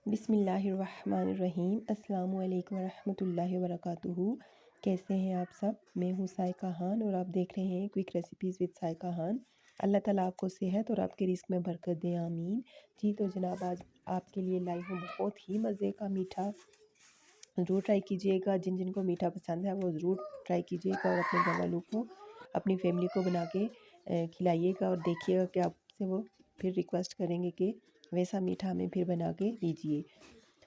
बिस्मिल्लाहिर्रहमानिर्रहीम। अस्सलामुअलैकुम वरहमतुल्लाहि वबरकातुहू। कैसे हैं आप सब? मैं हूँ सायका खान और आप देख रहे हैं quick recipes with Sayaka Khan. अल्लाह ताला आपको सेहत और आपके रिस्क में बरकत दे, आमीन। जी तो जनाब, आज आपके लिए लाई हूँ बहुत ही मज़े का मीठा। ज़रूर ट्राई कीजिएगा। जिन जिन को मीठा पसंद है वो ज़रूर ट्राई कीजिएगा और अपने घर वालों को, अपनी फैमिली को बना के खिलाइएगा और देखिएगा कि आपसे वो फिर रिक्वेस्ट करेंगे कि वैसा मीठा हमें फिर बना के दीजिए।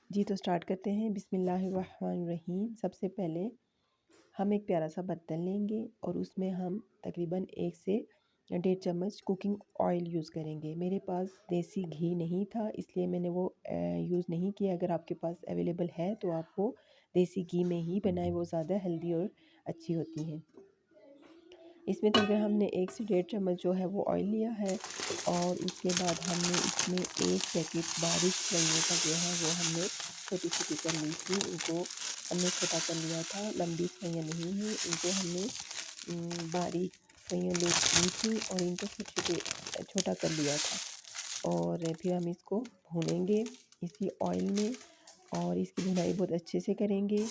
जी तो स्टार्ट करते हैं। बिस्मिल्लाहिर्रहमानिर्रहीम। सबसे पहले हम एक प्यारा सा बर्तन लेंगे और उसमें हम तकरीबन 1 से 1.5 चम्मच कुकिंग ऑयल यूज़ करेंगे। मेरे पास देसी घी नहीं था इसलिए मैंने वो यूज़ नहीं किया। अगर आपके पास अवेलेबल है तो आप वो देसी घी में ही बनाएं, वो ज़्यादा हेल्दी और अच्छी होती हैं। इसमें तकरीबन हमने 1 से 1.5 चम्मच जो है वो ऑयल लिया है और उसके बाद हमने इसमें 1 पैकेट बारीक सेवइयों का जो है वो हमने छोटी छोटी कर ली थी। इनको हमने छोटा कर लिया था, लंबी सेवइयाँ नहीं हैं। इनको हमने बारीक सेवइयाँ ली थी और इनको छोटा कर लिया था और फिर हम इसको भूनेंगे इसी ऑयल में और इसकी भुनाई बहुत अच्छे से करेंगे।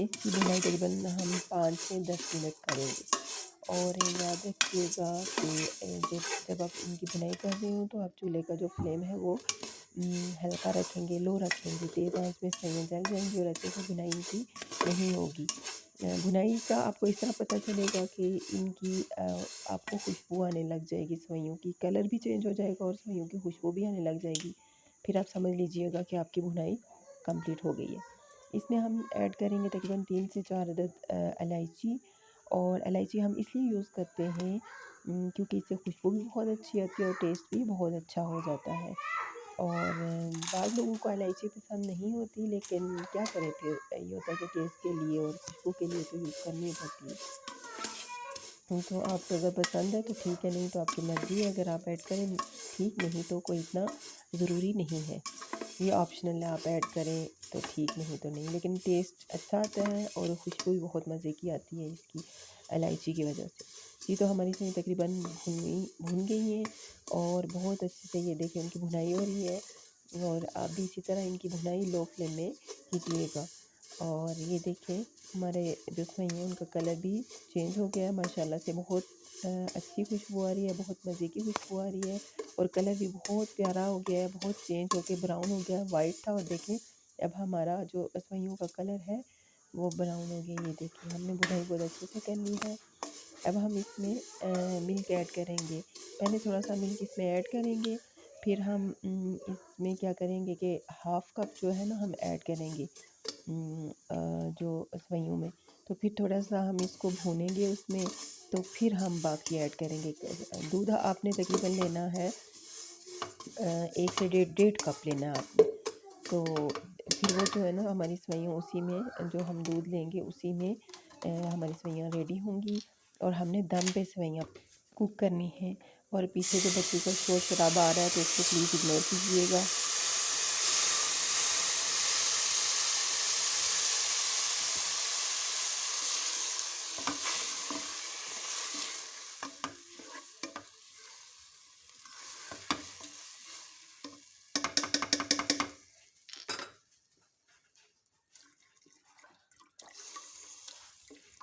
इसकी भुनाई तकरीबन हम 5 से 10 मिनट करेंगे और याद रखिएगा कि जब आप इनकी भुनाई कर रहे हो तो आप चूल्हे का जो फ्लेम है वो हल्का रखेंगे, लो रखेंगे। तेज़ आंच में सेवइयाँ जल जाएंगी और अच्छे से भुनाई इनकी नहीं होगी। भुनाई का आपको इस तरह पता चलेगा कि इनकी आपको खुशबू आने लग जाएगी, सेवइयों की कलर भी चेंज हो जाएगा और सेवइयों की खुशबू भी आने लग जाएगी। फिर आप समझ लीजिएगा कि आपकी भुनाई कंप्लीट हो गई है। इसमें हम ऐड करेंगे तकरीबन 3 से 4 अदद इलायची। और इलायची हम इसलिए यूज़ करते हैं क्योंकि इससे खुशबू भी बहुत अच्छी आती है और टेस्ट भी बहुत अच्छा हो जाता है। और बाद लोगों को इलायची पसंद नहीं होती, लेकिन क्या करें, फिर ये होता है कि टेस्ट के लिए और खुशबू के लिए तो यूज़ करनी पड़ती है। तो आपको अगर पसंद है तो ठीक है, नहीं तो आपकी मर्ज़ी है। अगर आप ऐड करें ठीक, नहीं तो कोई इतना ज़रूरी नहीं है, ये ऑप्शनल है। आप ऐड करें तो ठीक, नहीं तो नहीं, लेकिन टेस्ट अच्छा आता है और खुशबू भी बहुत मज़े की आती है इसकी इलायची की वजह से। ये तो हमारी इसमें तकरीबन भुन गई हैं और बहुत अच्छे से ये देखिए उनकी भुनाई हो रही है। और आप भी इसी तरह इनकी भुनाई लो फ्लेम में कीजिएगा। और ये देखें हमारे जो सेवइयाँ हैं उनका कलर भी चेंज हो गया है माशाल्लाह से। बहुत अच्छी खुशबू आ रही है, बहुत मज़े की खुशबू आ रही है और कलर भी बहुत प्यारा हो गया है, बहुत चेंज हो के ब्राउन हो गया है। वाइट था और देखें अब हमारा जो सेवइयों का कलर है वो ब्राउन हो गया। ये देखिए हमने भुनाई बहुत अच्छे से कर ली है। अब हम इसमें मिल्क ऐड करेंगे। पहले थोड़ा सा मिल्क इसमें ऐड करेंगे, फिर हम इसमें क्या करेंगे कि हाफ़ कप जो है ना हम ऐड करेंगे जो सेवइयों में। तो फिर थोड़ा सा हम इसको भूनेंगे उसमें, तो फिर हम बाकी ऐड करेंगे। दूध आपने तकरीबन लेना है 1 से डेढ़ कप लेना है आपने। तो फिर वो जो है ना हमारी सेवइयाँ उसी में, जो हम दूध लेंगे उसी में हमारी सेवइयाँ रेडी होंगी। और हमने दम पे सेवइयाँ कुक करनी है। और पीछे जो बच्चे का शोर शराबा आ रहा है तो उसको प्लीज़ इग्नोर कीजिएगा।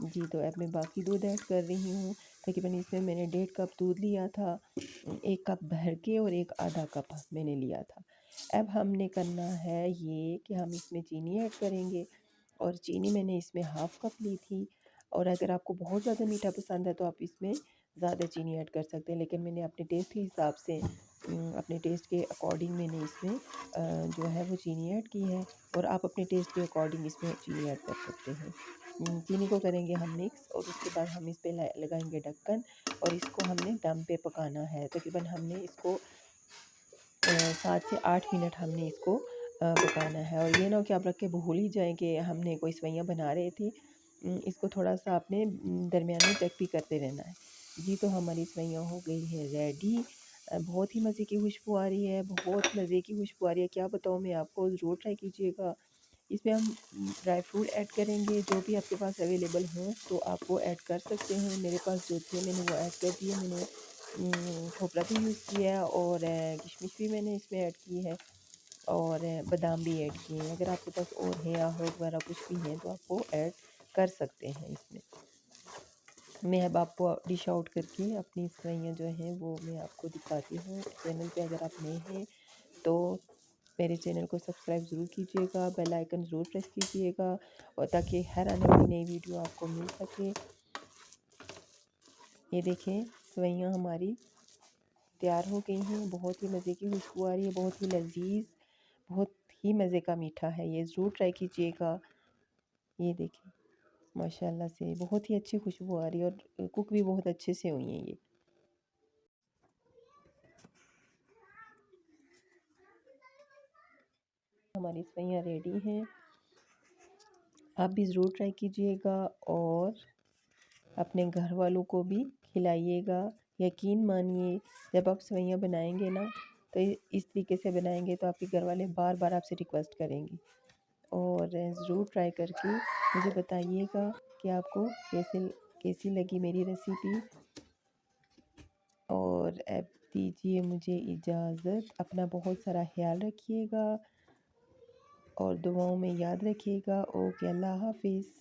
जी तो अब मैं बाकी दूध ऐड कर रही हूँ। तकरीबन इसमें मैंने 1.5 कप दूध लिया था, 1 कप भर के और एक आधा कप मैंने लिया था। अब हमने करना है ये कि हम इसमें चीनी ऐड करेंगे और चीनी मैंने इसमें हाफ़ कप ली थी। और अगर आपको बहुत ज़्यादा मीठा पसंद है तो आप इसमें ज़्यादा चीनी ऐड कर सकते हैं, लेकिन मैंने अपने टेस्ट के हिसाब से अपने टेस्ट के अकॉर्डिंग मैंने इसमें जो है वो चीनी ऐड की है। और आप अपने टेस्ट के अकॉर्डिंग इसमें चीनी ऐड कर सकते हैं। चीनी को करेंगे हम मिक्स और उसके बाद हम इस पे लगाएंगे ढक्कन और इसको हमने दम पे पकाना है। तकरीबन हमने इसको 7 से 8 मिनट हमने इसको पकाना है। और ये ना हो कि आप रख के भूल ही जाएँ कि हमने कोई सेवइयाँ बना रहे थे। इसको थोड़ा सा आपने दरमियान में चेक भी करते रहना है। जी तो हमारी सेवइयाँ हो गई है रेडी। बहुत ही मज़े की खुशबू आ रही है, बहुत मज़े की खुशबू आ रही है, क्या बताऊँ मैं आपको, ज़रूर ट्राई कीजिएगा। इसमें हम ड्राई फ्रूट ऐड करेंगे, जो भी आपके पास अवेलेबल हों तो आप वो ऐड कर सकते हैं। मेरे पास जो थे मैंने वो ऐड कर दिए। मैंने खोपरा भी यूज़ किया है और किशमिश भी मैंने इसमें ऐड की है। और बादाम भी ऐड किए हैं। अगर आपके पास और है अखरोट वगैरह कुछ भी है तो आप वो ऐड कर सकते हैं इसमें। मैं अब आपको डिश आउट करके अपनी सेवइयाँ जो हैं वो मैं आपको दिखाती हूँ। चैनल पे अगर आप नए हैं तो मेरे चैनल को सब्सक्राइब ज़रूर कीजिएगा, बेल आइकन ज़रूर प्रेस कीजिएगा और ताकि हर आने वाली नई वीडियो आपको मिल सके। ये देखें सेवइयाँ हमारी तैयार हो गई हैं। बहुत ही मज़े की खुशबू आ रही है, बहुत ही लज़ीज़, बहुत ही मज़े का मीठा है। ये ज़रूर ट्राई कीजिएगा। ये देखें माशाल्लाह से बहुत ही अच्छी खुशबू आ रही है और कुक भी बहुत अच्छे से हुई हैं ये। हमारी सेवइयाँ रेडी हैं। आप भी ज़रूर ट्राई कीजिएगा और अपने घर वालों को भी खिलाइएगा। यकीन मानिए जब आप सेवइयाँ बनाएंगे ना तो इस तरीके से बनाएंगे तो आपके घर वाले बार बार आपसे रिक्वेस्ट करेंगे। और ज़रूर ट्राई करके मुझे बताइएगा कि आपको कैसी लगी मेरी रेसिपी। और अब दीजिए मुझे इजाज़त। अपना बहुत सारा ख्याल रखिएगा और दुआओं में याद रखिएगा। ओके, अल्लाह हाफिज़।